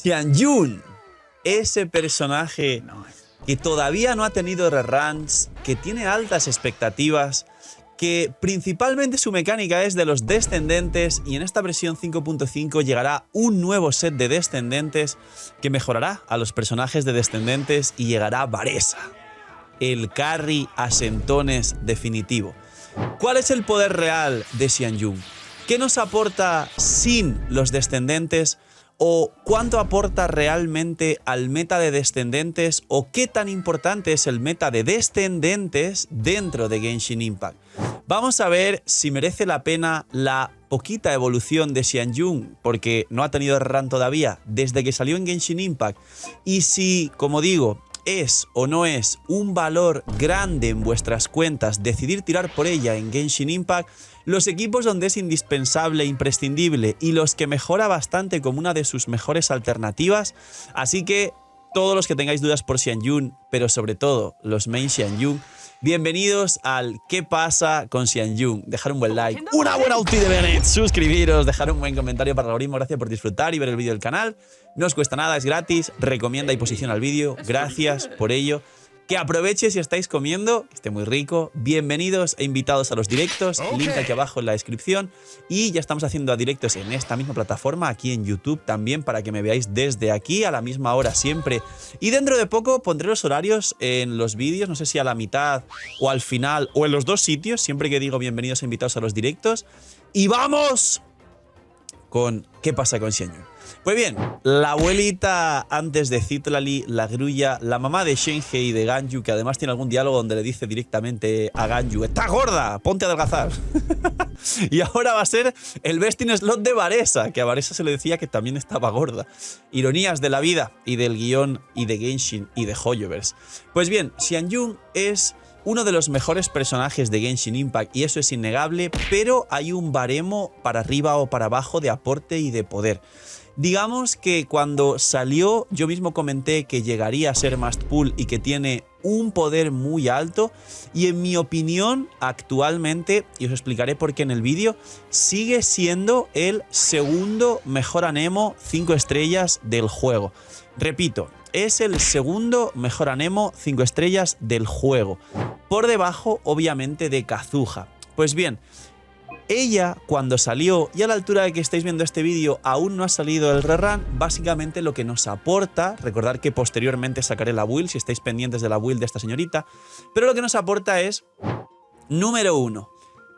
Xianyun, ese personaje que todavía no ha tenido reruns, que tiene altas expectativas, que principalmente su mecánica es de los descendentes y en esta versión 5.5 llegará un nuevo set de descendentes que mejorará a los personajes de descendentes y llegará Varesa, el carry a sentones definitivo. ¿Cuál es el poder real de Xianyun? ¿Qué nos aporta sin los descendentes? ¿O cuánto aporta realmente al meta de descendentes? ¿O qué tan importante es el meta de descendentes dentro de Genshin Impact? Vamos a ver si merece la pena la poquita evolución de Xianyun, porque no ha tenido run todavía desde que salió en Genshin Impact. Y si, como digo, es o no es un valor grande en vuestras cuentas decidir tirar por ella en Genshin Impact, los equipos donde es indispensable, imprescindible y los que mejora bastante como una de sus mejores alternativas. Así que todos los que tengáis dudas por Xianyun, pero sobre todo los main Xianyun, bienvenidos al ¿Qué pasa con Xianyun? Dejar un buen like, una buena ulti de Bennett, suscribiros, dejar un buen comentario para el algoritmo. Gracias por disfrutar y ver el vídeo del canal. No os cuesta nada, es gratis. Recomienda y posiciona el vídeo. Gracias por ello. Que aproveche si estáis comiendo, que esté muy rico. Bienvenidos e invitados a los directos. Link aquí abajo en la descripción. Y ya estamos haciendo directos en esta misma plataforma, aquí en YouTube también, para que me veáis desde aquí a la misma hora siempre. Y dentro de poco pondré los horarios en los vídeos, no sé si a la mitad o al final o en los dos sitios, siempre que digo bienvenidos e invitados a los directos. Y vamos con ¿Qué pasa con Xianyun? Pues bien, la abuelita antes de Citlali, la grulla, la mamá de Shenhe y de Ganyu, que además tiene algún diálogo donde le dice directamente a Ganyu: ¡estás gorda! ¡Ponte a adelgazar! Y ahora va a ser el best in slot de Varesa, que a Varesa se le decía que también estaba gorda. Ironías de la vida y del guión y de Genshin y de Hoyoverse. Pues bien, Xianyun es uno de los mejores personajes de Genshin Impact y eso es innegable, pero hay un baremo para arriba o para abajo de aporte y de poder. Digamos que cuando salió yo mismo comenté que llegaría a ser must pull y que tiene un poder muy alto, y en mi opinión actualmente, y os explicaré por qué en el vídeo, sigue siendo el segundo mejor Anemo 5 estrellas del juego. Repito, es el segundo mejor Anemo 5 estrellas del juego, por debajo obviamente de Kazuha. Pues bien, ella cuando salió, y a la altura de que estáis viendo este vídeo aún no ha salido el rerun, básicamente lo que nos aporta, recordad que posteriormente sacaré la build si estáis pendientes de la build de esta señorita, pero lo que nos aporta es, número 1,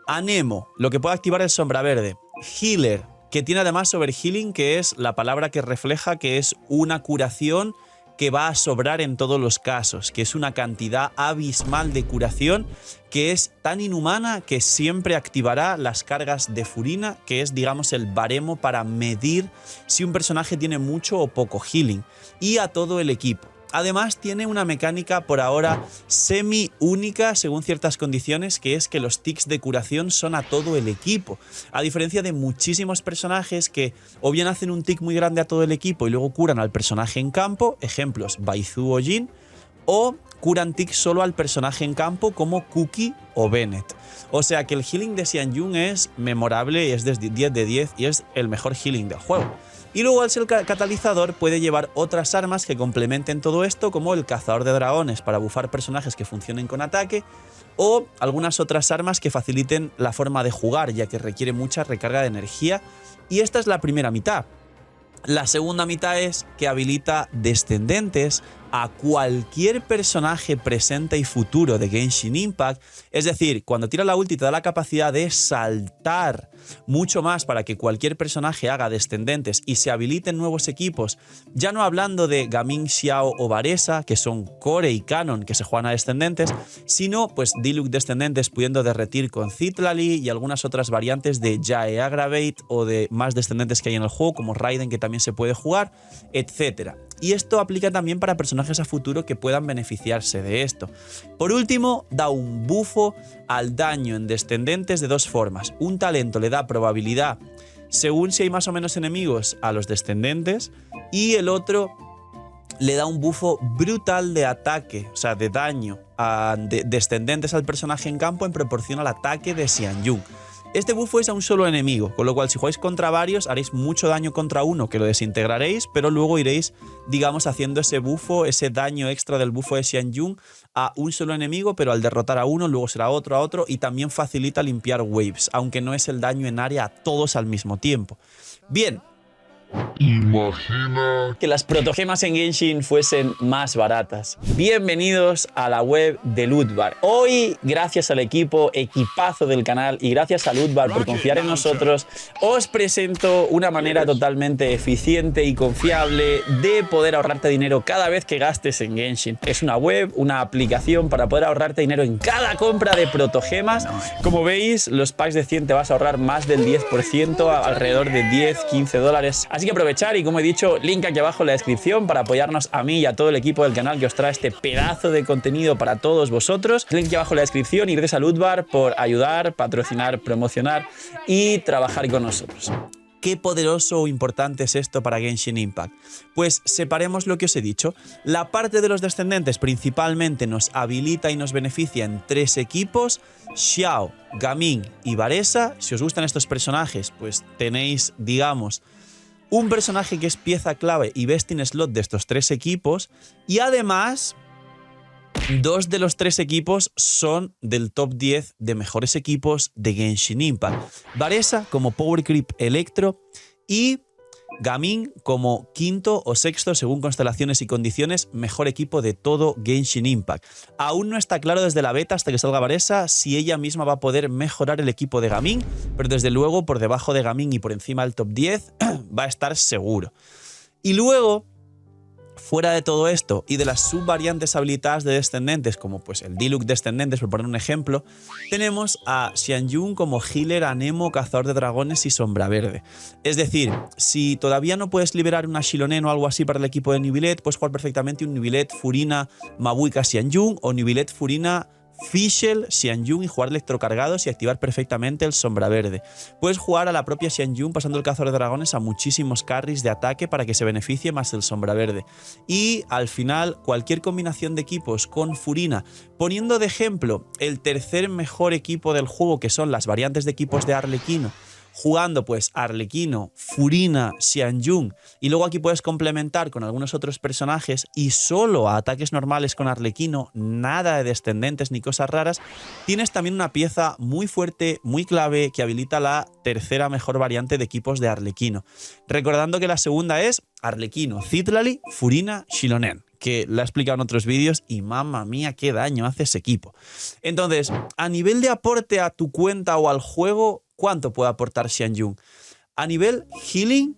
Anemo, lo que puede activar el sombra verde, Healer, que tiene además overhealing, que es la palabra que refleja que es una curación que va a sobrar en todos los casos, que es una cantidad abismal de curación que es tan inhumana que siempre activará las cargas de Furina, que es, digamos, el baremo para medir si un personaje tiene mucho o poco healing, y a todo el equipo. Además tiene una mecánica por ahora semi única según ciertas condiciones, que es que los tics de curación son a todo el equipo, a diferencia de muchísimos personajes que o bien hacen un tic muy grande a todo el equipo y luego curan al personaje en campo, ejemplos Baizu o Jin, o curan tics solo al personaje en campo como Cookie o Bennett. O sea que el healing de Xianyun es memorable, es de 10 de 10 y es el mejor healing del juego. Y luego al ser catalizador puede llevar otras armas que complementen todo esto, como el cazador de dragones para bufar personajes que funcionen con ataque, o algunas otras armas que faciliten la forma de jugar, ya que requiere mucha recarga de energía. Y esta es la primera mitad. La segunda mitad es que habilita descendentes a cualquier personaje presente y futuro de Genshin Impact. Es decir, cuando tira la ulti te da la capacidad de saltar mucho más para que cualquier personaje haga descendentes y se habiliten nuevos equipos, ya no hablando de Gaming, Xiao o Varesa, que son core y canon que se juegan a descendentes, sino pues Diluc descendentes pudiendo derretir con Citlali y algunas otras variantes de Jae Aggravate o de más descendentes que hay en el juego, como Raiden, que también se puede jugar, etc. Y esto aplica también para personajes a futuro que puedan beneficiarse de esto. Por último, da un bufo al daño en descendentes de dos formas. Un talento le da probabilidad según si hay más o menos enemigos a los descendentes, y el otro le da un bufo brutal de ataque, o sea, de daño a descendentes al personaje en campo en proporción al ataque de Xianyun. Este bufo es a un solo enemigo, con lo cual si jugáis contra varios haréis mucho daño contra uno que lo desintegraréis, pero luego iréis, digamos, haciendo ese bufo, ese daño extra del bufo de Xianyun a un solo enemigo, pero al derrotar a uno luego será otro a otro y también facilita limpiar waves, aunque no es el daño en área a todos al mismo tiempo. Bien. Imagina que las protogemas en Genshin fuesen más baratas. Bienvenidos a la web de Lootbar. Hoy, gracias al equipazo del canal y gracias a Lootbar por confiar en nosotros, os presento una manera totalmente eficiente y confiable de poder ahorrarte dinero cada vez que gastes en Genshin. Es una web, una aplicación para poder ahorrarte dinero en cada compra de protogemas. Como veis, los packs de 100 te vas a ahorrar más del 10%, alrededor de 10-15 dólares. Así que aprovechar y, como he dicho, link aquí abajo en la descripción para apoyarnos a mí y a todo el equipo del canal que os trae este pedazo de contenido para todos vosotros. Link aquí abajo en la descripción y gracias a Lootbar por ayudar, patrocinar, promocionar y trabajar con nosotros. ¿Qué poderoso o importante es esto para Genshin Impact? Pues separemos lo que os he dicho. La parte de los descendentes principalmente nos habilita y nos beneficia en 3 equipos: Xiao, Gaming y Varesa. Si os gustan estos personajes, pues tenéis, digamos, un personaje que es pieza clave y best in slot de estos 3 equipos. Y además, 2 de los 3 equipos son del top 10 de mejores equipos de Genshin Impact. Varesa como Power Creep Electro y Gaming como quinto o sexto, según constelaciones y condiciones, mejor equipo de todo Genshin Impact. Aún no está claro desde la beta hasta que salga Varesa si ella misma va a poder mejorar el equipo de Gaming, pero desde luego por debajo de Gaming y por encima del top 10 va a estar seguro. Y luego, fuera de todo esto y de las subvariantes habilitadas de descendentes, como pues el Diluc descendentes, por poner un ejemplo, tenemos a Xianyun como healer, anemo, cazador de dragones y sombra verde. Es decir, si todavía no puedes liberar una Xilonen o algo así para el equipo de Nibilet, puedes jugar perfectamente un Nibilet Furina Mabuika Xianyun o Nibilet Furina Fischl Xianyun y jugar electrocargados y activar perfectamente el sombra verde. Puedes jugar a la propia Xianyun pasando el cazador de dragones a muchísimos carries de ataque para que se beneficie más el sombra verde. Y al final, cualquier combinación de equipos con Furina, poniendo de ejemplo el tercer mejor equipo del juego, que son las variantes de equipos de Arlequino, jugando pues Arlequino, Furina, Xianyun, y luego aquí puedes complementar con algunos otros personajes y solo a ataques normales con Arlequino, nada de descendentes ni cosas raras, tienes también una pieza muy fuerte, muy clave, que habilita la tercera mejor variante de equipos de Arlequino. Recordando que la segunda es Arlequino, Citlali, Furina, Xilonen, que la he explicado en otros vídeos y mamma mía qué daño hace ese equipo. Entonces, a nivel de aporte a tu cuenta o al juego, ¿cuánto puede aportar Xianyun? A nivel healing,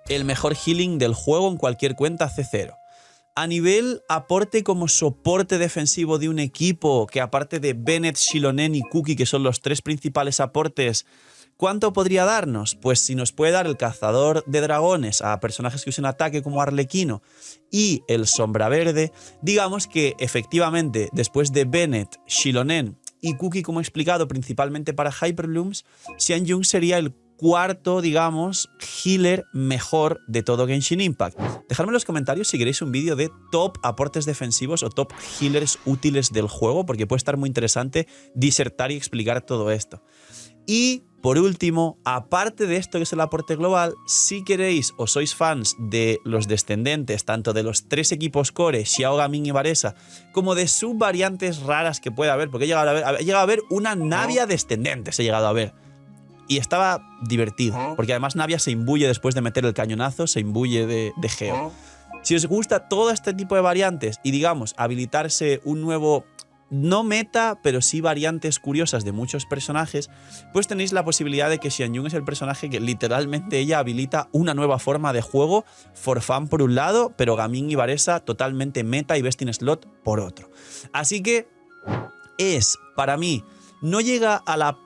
el mejor healing del juego en cualquier cuenta C0. A nivel aporte como soporte defensivo de un equipo, que aparte de Bennett, Xilonen y Cookie, que son los 3 principales aportes, ¿cuánto podría darnos? Pues si nos puede dar el cazador de dragones a personajes que usen ataque como Arlequino y el sombra verde, digamos que efectivamente después de Bennett, Xilonen y Cookie, como he explicado, principalmente para Hyperblooms, Xianyun sería el cuarto, digamos, healer mejor de todo Genshin Impact. Dejadme en los comentarios si queréis un vídeo de top aportes defensivos o top healers útiles del juego, porque puede estar muy interesante disertar y explicar todo esto. Y por último, aparte de esto que es el aporte global, si queréis o sois fans de los descendentes, tanto de los 3 equipos core, Xiao, Gaming y Varesa, como de subvariantes raras que puede haber, porque he llegado a ver una Navia descendentes, he llegado a ver. Y estaba divertido, porque además Navia se imbuye después de meter el cañonazo, se imbuye de geo. Si os gusta todo este tipo de variantes y, digamos, habilitarse un nuevo, no meta, pero sí variantes curiosas de muchos personajes, pues tenéis la posibilidad de que Xianyun es el personaje que literalmente ella habilita una nueva forma de juego, for fun por un lado, pero Gaming y Varesa totalmente meta y best in slot por otro. Así que es, para mí, no llega a la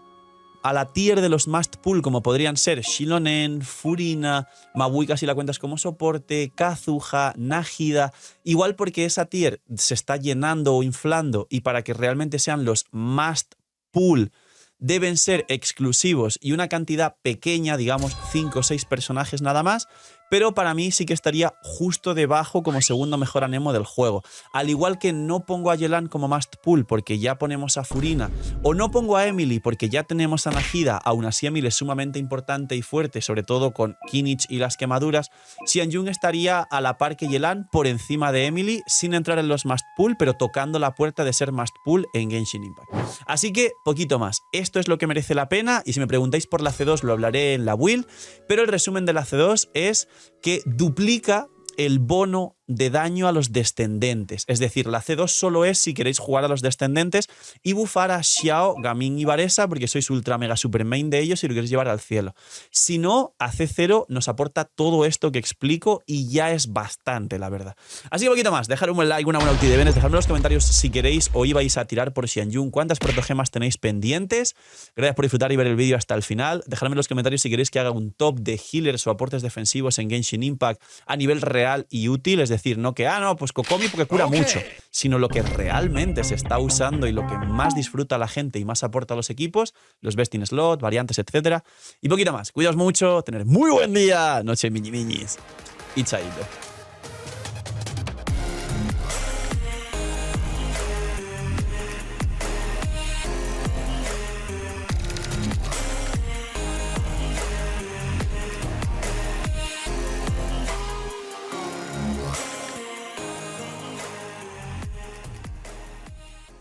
tier de los must pull como podrían ser Xilonen, Furina, Mabuika si la cuentas como soporte, Kazuha, Nahida, igual porque esa tier se está llenando o inflando y para que realmente sean los must pull deben ser exclusivos y una cantidad pequeña, digamos 5 o 6 personajes nada más, pero para mí sí que estaría justo debajo como segundo mejor anemo del juego. Al igual que no pongo a Yelan como must pull porque ya ponemos a Furina, o no pongo a Emily porque ya tenemos a Nahida, aún así Emily es sumamente importante y fuerte, sobre todo con Kimmich y las quemaduras, Xianyun estaría a la par que Yelan por encima de Emily, sin entrar en los must pull, pero tocando la puerta de ser must pull en Genshin Impact. Así que, poquito más. Esto es lo que merece la pena, y si me preguntáis por la C2 lo hablaré en la build, pero el resumen de la C2 es que duplica el bono de daño a los descendentes. Es decir, la C2 solo es si queréis jugar a los descendentes y bufar a Xiao, Gaming y Varesa porque sois ultra mega super main de ellos y lo queréis llevar al cielo. Si no, a C0 nos aporta todo esto que explico y ya es bastante, la verdad. Así que poquito más. Dejad un buen like, una buena ulti de Benes, dejadme en los comentarios si queréis o ibais a tirar por Xianyun, cuántas protogemas tenéis pendientes. Gracias por disfrutar y ver el vídeo hasta el final. Dejadme en los comentarios si queréis que haga un top de healers o aportes defensivos en Genshin Impact a nivel real y útil, es decir, no que, no, pues Kokomi porque cura mucho, sino lo que realmente se está usando y lo que más disfruta la gente y más aporta a los equipos, los best in slot, variantes, etcétera. Y poquito más. Cuidaos mucho, tener muy buen día, noche miñi miñis y chaito.